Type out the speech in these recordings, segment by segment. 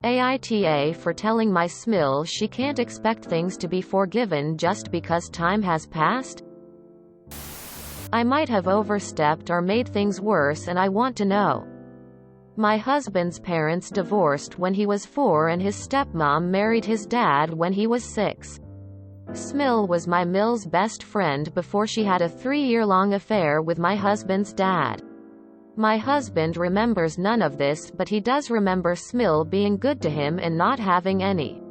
AITA for telling my SMIL she can't expect things to be forgiven just because time has passed? I might have overstepped or made things worse, and I want to know. My husband's parents divorced when he was 4 and his stepmom married his dad when he was 6. SMIL was my Mil's best friend before she had a 3-year-long affair with my husband's dad. My husband remembers none of this, but he does remember SMIL being good to him and not having any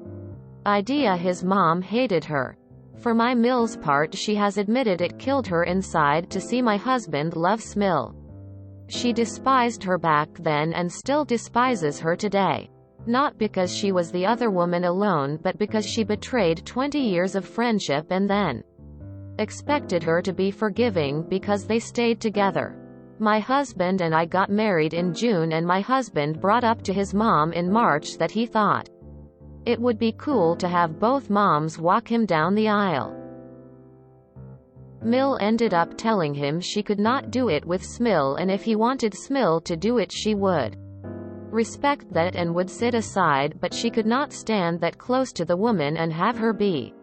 idea his mom hated her. For my Mil's part, she has admitted it killed her inside to see my husband love SMIL. She despised her back then and still despises her today. Not because she was the other woman alone, but because she betrayed 20 years of friendship and then expected her to be forgiving because they stayed together. My husband and I got married in June, and my husband brought up to his mom in March that he thought it would be cool to have both moms walk him down the aisle. Mil ended up telling him she could not do it with SMIL, and if he wanted SMIL to do it she would respect that and would sit aside, but she could not stand that close to the woman and have her be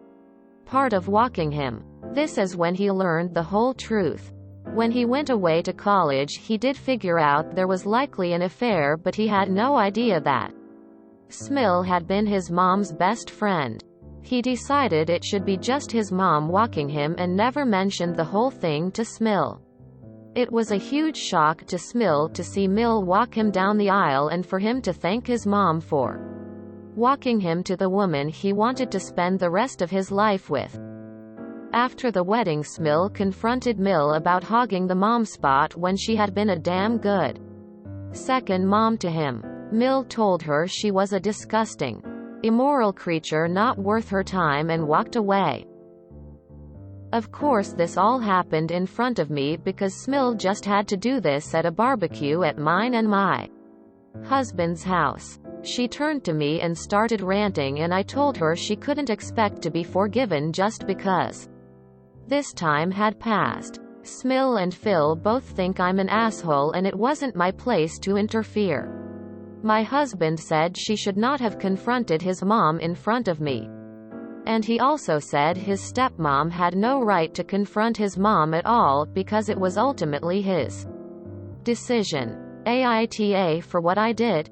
part of walking him. This is when he learned the whole truth. When he went away to college, he did figure out there was likely an affair, but he had no idea that SMIL had been his mom's best friend. He decided it should be just his mom walking him and never mentioned the whole thing to SMIL. It was a huge shock to SMIL to see Mil walk him down the aisle and for him to thank his mom for walking him to the woman he wanted to spend the rest of his life with. After the wedding, SMIL confronted Mil about hogging the mom spot when she had been a damn good second mom to him. Mil told her she was a disgusting, immoral creature not worth her time and walked away. Of course this all happened in front of me because SMIL just had to do this at a barbecue at mine and my husband's house. She turned to me and started ranting, and I told her she couldn't expect to be forgiven just because this time had passed. SMIL and Phil both think I'm an asshole and it wasn't my place to interfere. My husband said she should not have confronted his mom in front of me. And he also said his stepmom had no right to confront his mom at all because it was ultimately his decision. AITA for what I did.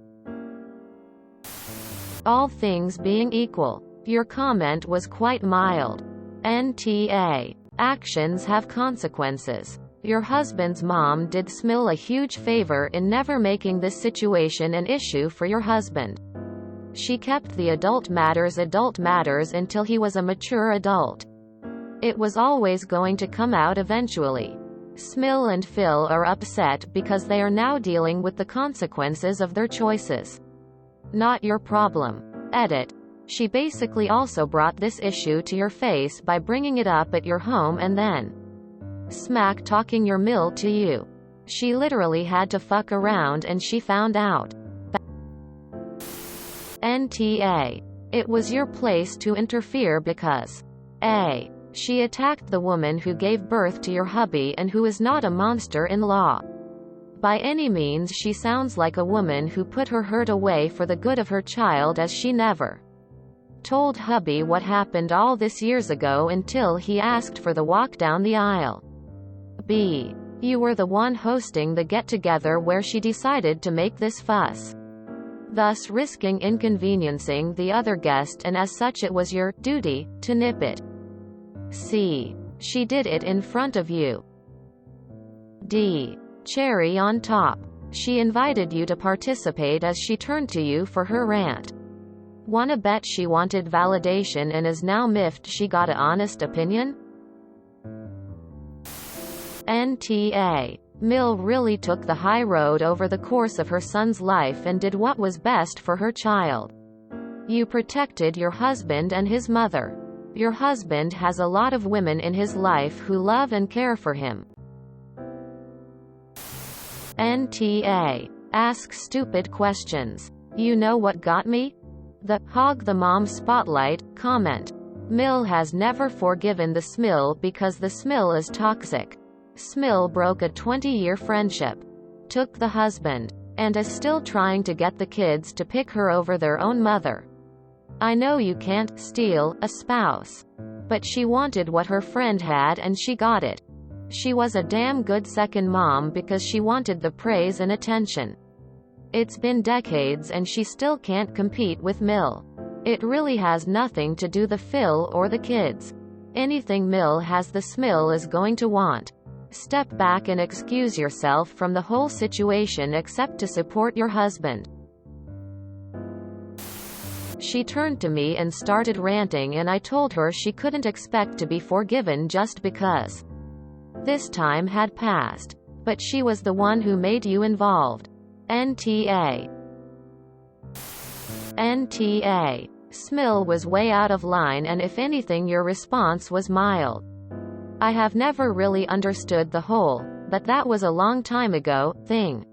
All things being equal, your comment was quite mild. NTA. Actions have consequences. Your husband's mom did SMIL a huge favor in never making this situation an issue for your husband. She kept the adult matters until he was a mature adult. It was always going to come out eventually. SMIL and Phil are upset because they are now dealing with the consequences of their choices. Not your problem. Edit. She basically also brought this issue to your face by bringing it up at your home and then smack talking your Mil to you. She literally had to fuck around and she found out. NTA. It was your place to interfere because A. She attacked the woman who gave birth to your hubby and who is not a monster-in-law. By any means, she sounds like a woman who put her hurt away for the good of her child, as she never told hubby what happened all this years ago until he asked for the walk down the aisle. B. You were the one hosting the get-together where she decided to make this fuss, thus risking inconveniencing the other guest, and as such it was your duty to nip it. C. She did it in front of you. D. Cherry on top. She invited you to participate as she turned to you for her rant. Wanna bet she wanted validation and is now miffed she got an honest opinion? NTA. Mil really took the high road over the course of her son's life and did what was best for her child. You protected your husband and his mother. Your husband has a lot of women in his life who love and care for him. NTA. Ask stupid questions. You know what got me? The hog the mom spotlight comment. Mil has never forgiven the SMIL because the SMIL is toxic. SMIL broke a 20-year friendship, took the husband and is still trying to get the kids to pick her over their own mother. I know you can't steal a spouse, but she wanted what her friend had and she got it. She was a damn good second mom because she wanted the praise and attention. It's been decades and she still can't compete with Mil. It really has nothing to do the Phil or the kids. Anything Mil has the SMIL is going to want. Step back and excuse yourself from the whole situation except to support your husband. She turned to me and started ranting and I told her she couldn't expect to be forgiven just because this time had passed. But she was the one who made you involved. NTA. SMIL was way out of line and if anything your response was mild. I have never really understood the whole, but that was a long time ago, thing.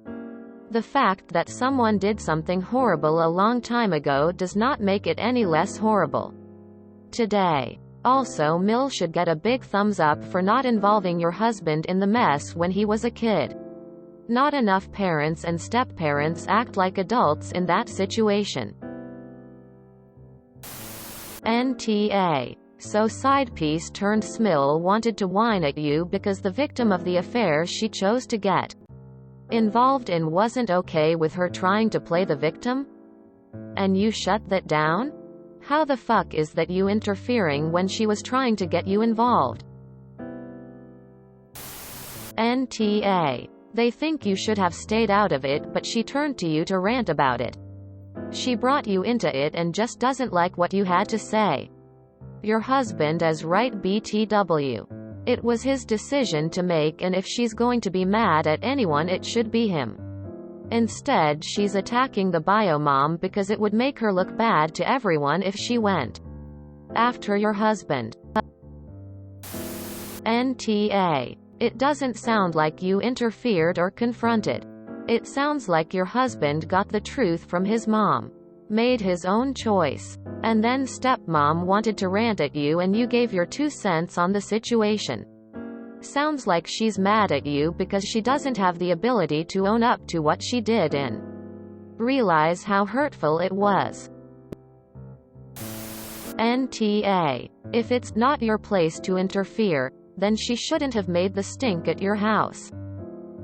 The fact that someone did something horrible a long time ago does not make it any less horrible today. Also, Mil should get a big thumbs up for not involving your husband in the mess when he was a kid. Not enough parents and step-parents act like adults in that situation. NTA. So side piece turned SMIL wanted to whine at you because the victim of the affair she chose to get involved in wasn't okay with her trying to play the victim? And you shut that down? How the fuck is that you interfering when she was trying to get you involved? NTA. They think you should have stayed out of it but she turned to you to rant about it. She brought you into it and just doesn't like what you had to say. Your husband is right BTW. It was his decision to make and if she's going to be mad at anyone it should be him. Instead she's attacking the bio mom because it would make her look bad to everyone if she went after your husband. NTA. It doesn't sound like you interfered or confronted. It sounds like your husband got the truth from his mom, made his own choice, and then stepmom wanted to rant at you and you gave your 2 cents on the situation. Sounds like she's mad at you because she doesn't have the ability to own up to what she did and realize how hurtful it was. NTA. If it's not your place to interfere, then she shouldn't have made the stink at your house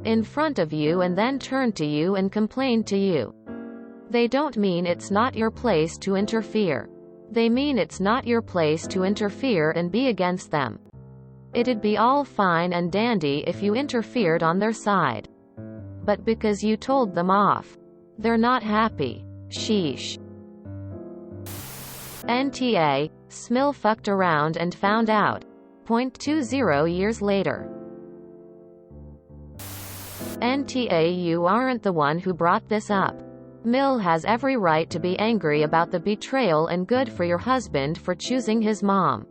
in front of you and then turned to you and complained to you. They don't mean it's not your place to interfere. They mean it's not your place to interfere and be against them. It'd be all fine and dandy if you interfered on their side. But because you told them off, they're not happy. Sheesh. NTA. SMIL fucked around and found out. 0.20 years later. NTA. You aren't the one who brought this up. Mil has every right to be angry about the betrayal and good for your husband for choosing his mom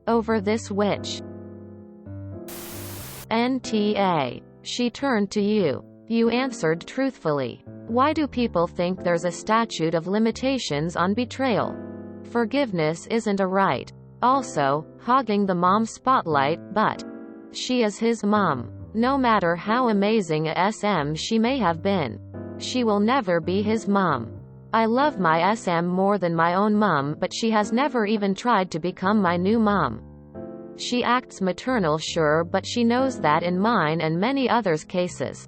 over this witch. NTA. She turned to you. You answered truthfully. Why do people think there's a statute of limitations on betrayal? Forgiveness isn't a right. Also, hogging the mom spotlight, but she is his mom. No matter how amazing a SM she may have been, she will never be his mom. I love my SM more than my own mom but she has never even tried to become my new mom. She acts maternal sure but she knows that in mine and many others' cases.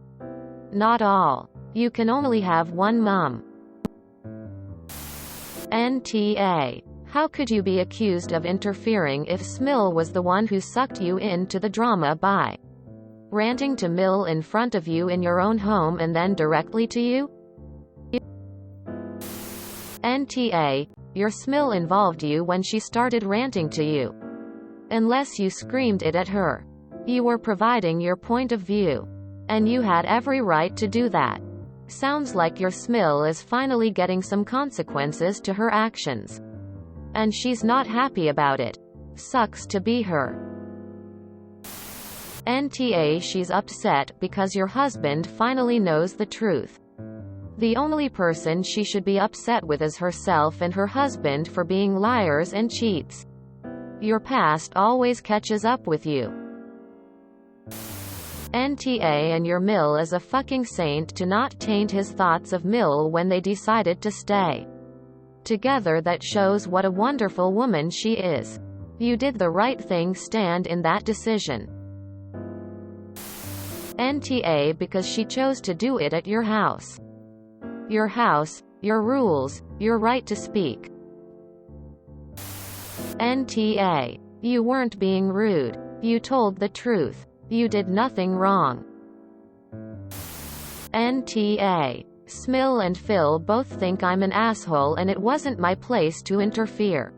Not all. You can only have one mom. NTA. How could you be accused of interfering if SMIL was the one who sucked you into the drama by ranting to Mil in front of you in your own home and then directly to you? NTA. Your SMIL involved you when she started ranting to you. Unless you screamed it at her. You were providing your point of view. And you had every right to do that. Sounds like your SMIL is finally getting some consequences to her actions. And she's not happy about it. Sucks to be her. NTA. She's upset because your husband finally knows the truth. The only person she should be upset with is herself and her husband for being liars and cheats. Your past always catches up with you. NTA and your MIL is a fucking saint to not taint his thoughts of MIL when they decided to stay together. That shows what a wonderful woman she is. You did the right thing, stand in that decision. NTA because she chose to do it at your house. Your house, your rules, your right to speak. NTA. You weren't being rude. You told the truth. You did nothing wrong. NTA. SMIL and Phil both think I'm an asshole and it wasn't my place to interfere.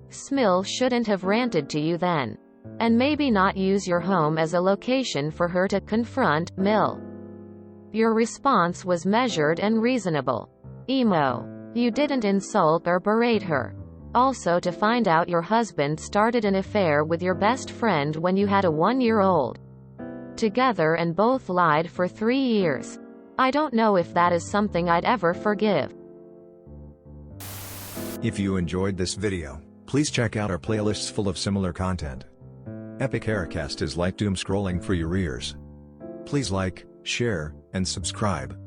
SMIL shouldn't have ranted to you then. And maybe not use your home as a location for her to confront MIL. Your response was measured and reasonable. Emo. You didn't insult or berate her. Also, to find out your husband started an affair with your best friend when you had a 1-year-old together and both lied for 3 years. I don't know if that is something I'd ever forgive. If you enjoyed this video, please check out our playlists full of similar content. Epic Haircast is like doom scrolling for your ears. Please like, share, and subscribe.